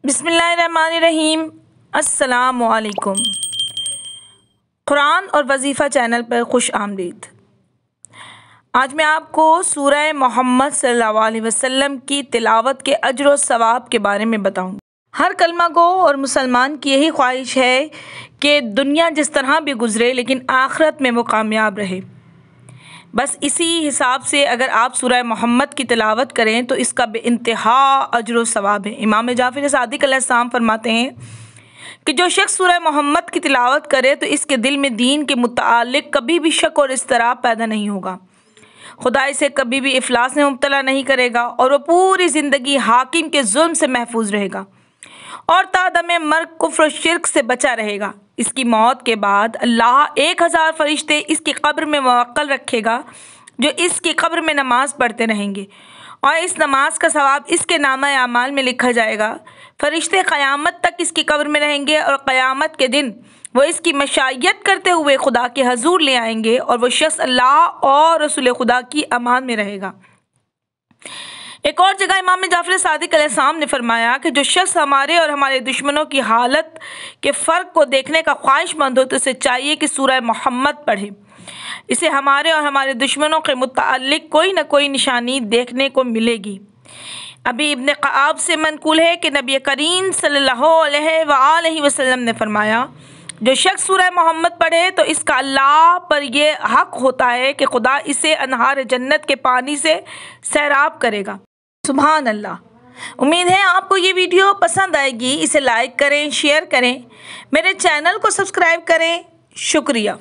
بسم اللہ الرحمن الرحیم۔ السلام علیکم۔ قرآن اور وظیفہ چینل پر خوش آمدید۔ آج میں آپ کو سورہ محمد صلی اللہ علیہ وسلم کی تلاوت کے اجر و ثواب کے بارے میں بتاؤں گی۔ ہر کلمہ گو اور مسلمان کی یہی خواہش ہے کہ دنیا جس طرح بھی گزرے لیکن آخرت میں وہ کامیاب رہے۔ بس اسی حساب سے اگر آپ سورہ محمد کی تلاوت کریں تو اس کا بے انتہا اجر و ثواب ہے۔ امام جعفر صادق علیہ السلام فرماتے ہیں کہ جو شخص سورہ محمد کی تلاوت کرے تو اس کے دل میں دین کے متعلق کبھی بھی شک اور اضطراب پیدا نہیں ہوگا، خدا اسے کبھی بھی افلاس میں مبتلا نہیں کرے گا اور وہ پوری زندگی حاکم کے ظلم سے محفوظ رہے گا اور تا دم مرگ کفر و شرک سے بچا رہے گا۔ اس کی موت کے بعد اللہ 1000 فرشتے اس کی قبر میں موکل رکھے گا جو اس کی قبر میں نماز پڑھتے رہیں گے اور اس نماز کا ثواب اس کے نامہ اعمال میں لکھا جائے گا۔ فرشتے قیامت تک اس کی قبر میں رہیں گے اور قیامت کے دن وہ اس کی مشائیت کرتے ہوئے خدا کے حضور لے آئیں گے اور وہ شخص اللہ اور رسول خدا کی امان میں رہے گا۔ ایک اور جگہ امام جعفر صادق علیہ السلام نے فرمایا کہ جو شخص ہمارے اور ہمارے دشمنوں کی حالت کے فرق کو دیکھنے کا خواہش مند ہو تو اسے چاہیے کہ سورہ محمد پڑھے، اسے ہمارے اور ہمارے دشمنوں کے متعلق کوئی نہ کوئی نشانی دیکھنے کو ملے گی۔ ابھی ابن قعاب سے منقول ہے کہ نبی کریم صلی اللہ علیہ وآلہ وسلم نے فرمایا جو شخص سورہ محمد پڑھے تو اس کا اللہ پر یہ حق ہوتا ہے کہ خدا اسے انہار جنت کے پانی سے سیراب کرے گا۔ سبحان اللہ۔ امید ہے آپ کو یہ ویڈیو پسند آئے گی۔ اسے لائک کریں، شیئر کریں، میرے چینل کو سبسکرائب کریں۔ شکریہ۔